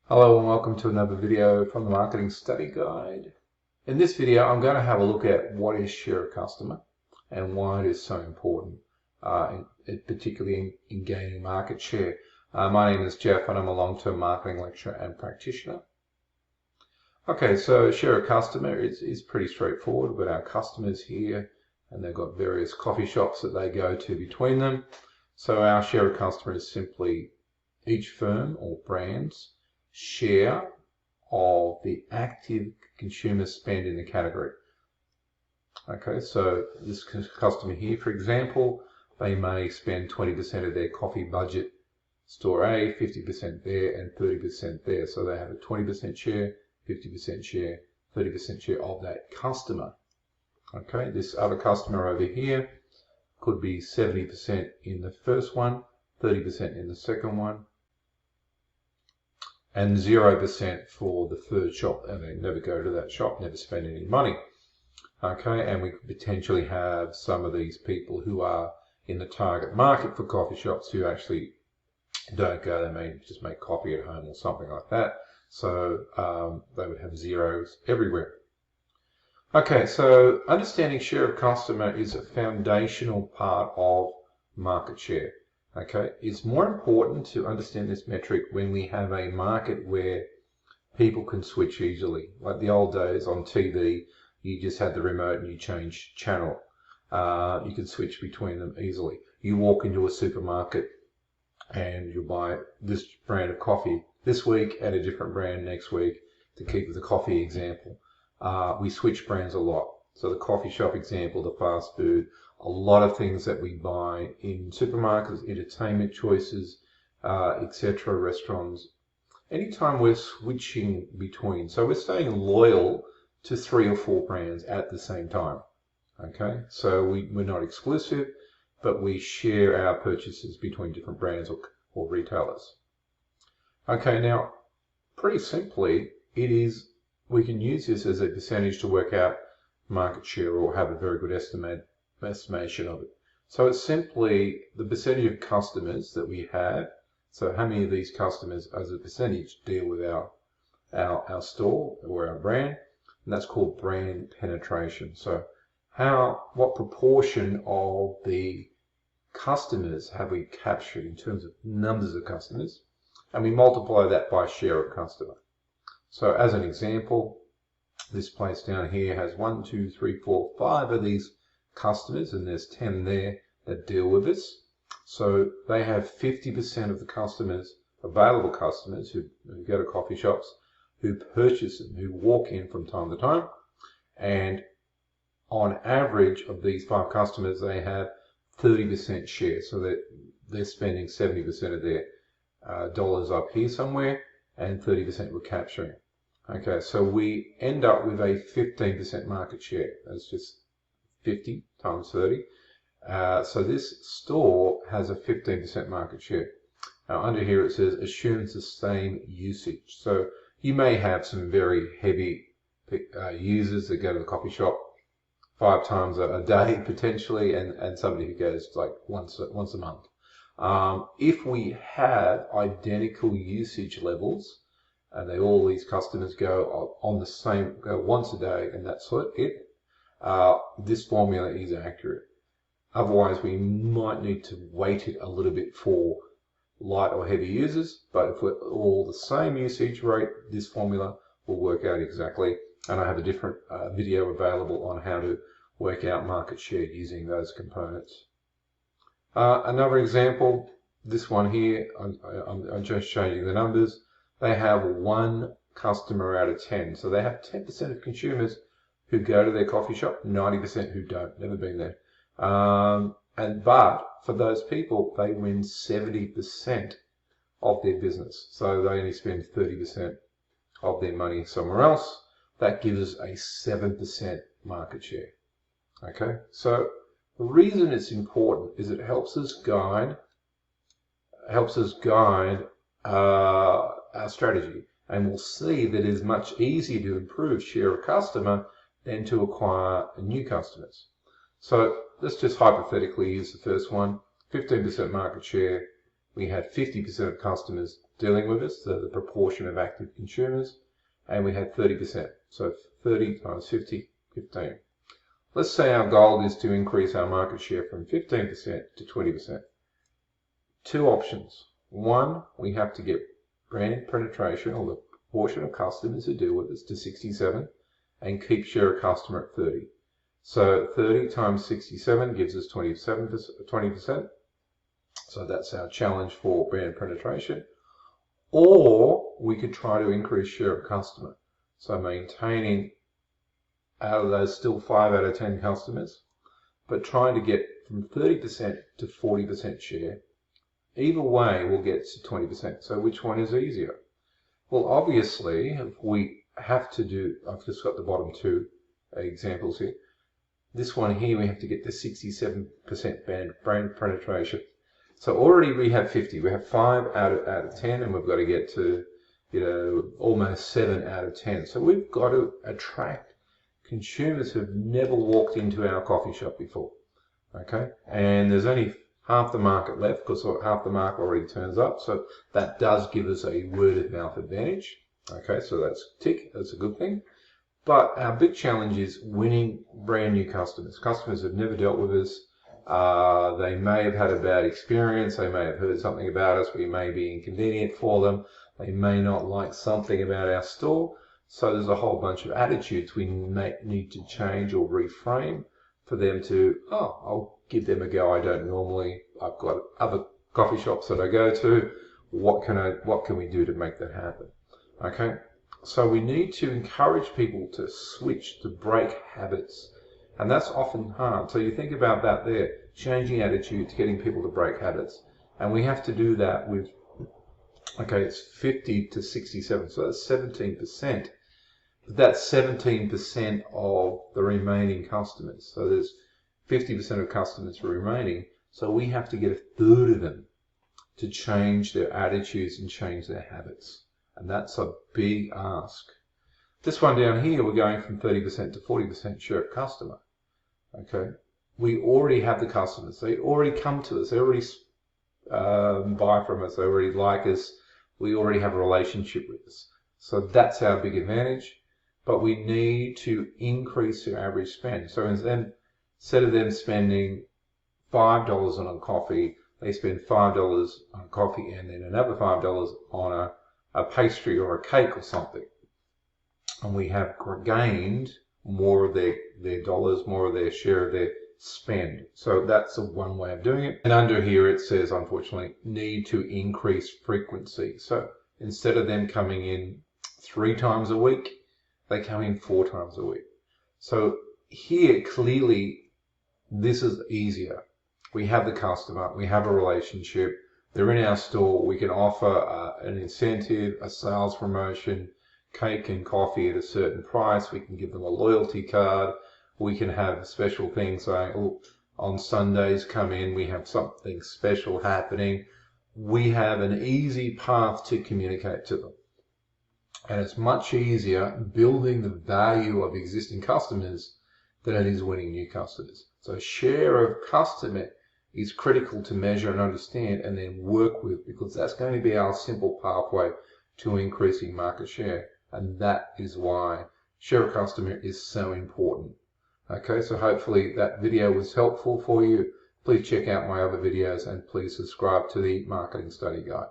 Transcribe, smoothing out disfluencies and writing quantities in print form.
Hello and welcome to another video from the Marketing Study Guide. In this video I'm going to have a look at what is share of customer and why it is so important, particularly in gaining market share. My name is Jeff and I'm a long-term marketing lecturer and practitioner. Okay, so share of customer is pretty straightforward. We've got our customers here and they've got various coffee shops that they go to between them. So our share of customer is simply each firm or brand's share of the active consumer spend in the category. Okay, so this customer here, for example, they may spend 20% of their coffee budget store A, 50% there, and 30% there. So they have a 20% share, 50% share, 30% share of that customer. Okay, this other customer over here could be 70% in the first one, 30% in the second one, and 0% for the third shop, and they never go to that shop, never spend any money. Okay, and we could potentially have some of these people who are in the target market for coffee shops who actually don't go, they may just make coffee at home or something like that. So they would have zeros everywhere. Okay, so understanding share of customer is a foundational part of market share. Okay, it's more important to understand this metric when we have a market where people can switch easily. Like the old days on TV, you just had the remote and you change channel. You can switch between them easily. You walk into a supermarket and you buy this brand of coffee this week and a different brand next week, to keep with the coffee example. We switch brands a lot. So the coffee shop example, the fast food, a lot of things that we buy in supermarkets, entertainment choices, etc., restaurants. Anytime we're switching between, so we're staying loyal to 3 or 4 brands at the same time. Okay, so we're not exclusive, but we share our purchases between different brands or retailers. Okay, now pretty simply, we can use this as a percentage to work out market share or have a very good estimation of it. So it's simply the percentage of customers that we have. So how many of these customers as a percentage deal with our store or our brand, and that's called brand penetration. So what proportion of the customers have we captured in terms of numbers of customers, and we multiply that by share of customer. So as an example, this place down here has 1, 2, 3, 4, 5 of these customers, and there's 10 there that deal with us. So they have 50% of the customers, available customers who go to coffee shops, who purchase them, who walk in from time to time. And on average of these 5 customers, they have 30% share. So that they're spending 70% of their dollars up here somewhere, and 30% we're capturing. Okay, so we end up with a 15% market share. That's just 50 times 30. So this store has a 15% market share. Now under here it says assume sustained usage. So you may have some very heavy users that go to the coffee shop 5 times a day potentially, and somebody who goes like once a month. If we have identical usage levels, and all these customers go once a day, and that's it, this formula is accurate. Otherwise, we might need to weight it a little bit for light or heavy users, but if we're all the same usage rate, this formula will work out exactly. And I have a different video available on how to work out market share using those components. Another example, this one here, I'm just showing you the numbers. They have 1 customer out of 10. So they have 10% of consumers who go to their coffee shop, 90% who don't, never been there. But for those people, they win 70% of their business. So they only spend 30% of their money somewhere else. That gives us a 7% market share. Okay, so the reason it's important is it helps us guide our strategy, and we'll see that it is much easier to improve share of customer than to acquire new customers. So let's just hypothetically use the first one, 15% market share. We had 50% of customers dealing with us, the proportion of active consumers, and we had 30%. So 30 times 50, 15. Let's say our goal is to increase our market share from 15% to 20%. Two options. One, we have to get brand penetration, or the proportion of customers who deal with us, to 67 and keep share of customer at 30. So 30 times 67 gives us 20%. So that's our challenge for brand penetration. Or we could try to increase share of customer. So maintaining out of those still 5 out of 10 customers, but trying to get from 30% to 40% share. Either way will get to 20%. So which one is easier? Well, obviously, if we have to do, I've just got the bottom two examples here. This one here, we have to get to 67% brand penetration. So already we have 50. We have 5 out of 10, and we've got to get to, almost 7 out of 10. So we've got to attract consumers who've never walked into our coffee shop before. Okay, and there's only half the market left, because half the market already turns up. So that does give us a word of mouth advantage. Okay, so that's tick, that's a good thing. But our big challenge is winning brand new customers. Customers have never dealt with us. They may have had a bad experience. They may have heard something about us. We may be inconvenient for them. They may not like something about our store. So there's a whole bunch of attitudes we may need to change or reframe for them to, I'll give them a go. I don't normally. I've got other coffee shops that I go to. What can we do to make that happen? Okay. So we need to encourage people to switch, to break habits. And that's often hard. So you think about that there, changing attitudes, getting people to break habits. And we have to do that with, it's 50 to 67, so that's 17%. But that's 17% of the remaining customers. So there's 50% of customers remaining. So we have to get a third of them to change their attitudes and change their habits. And that's a big ask. This one down here, we're going from 30% to 40% share of customer. Okay, we already have the customers. They already come to us. They already buy from us. They already like us. We already have a relationship with us. So that's our big advantage. But we need to increase their average spend. So instead of them spending $5 on a coffee, they spend $5 on coffee and then another $5 on a pastry or a cake or something. And we have gained more of their dollars, more of their share of their spend. So that's one way of doing it. And under here it says, unfortunately, need to increase frequency. So instead of them coming in 3 times a week, they come in 4 times a week. So here, clearly, this is easier. We have the customer, we have a relationship, they're in our store, we can offer an incentive, a sales promotion, cake and coffee at a certain price. We can give them a loyalty card. We can have special things saying, on Sundays come in, we have something special happening. We have an easy path to communicate to them. And it's much easier building the value of existing customers than it is winning new customers. So share of customer is critical to measure and understand and then work with, because that's going to be our simple pathway to increasing market share. And that is why share of customer is so important. Okay, so hopefully that video was helpful for you. Please check out my other videos and please subscribe to the Marketing Study Guide.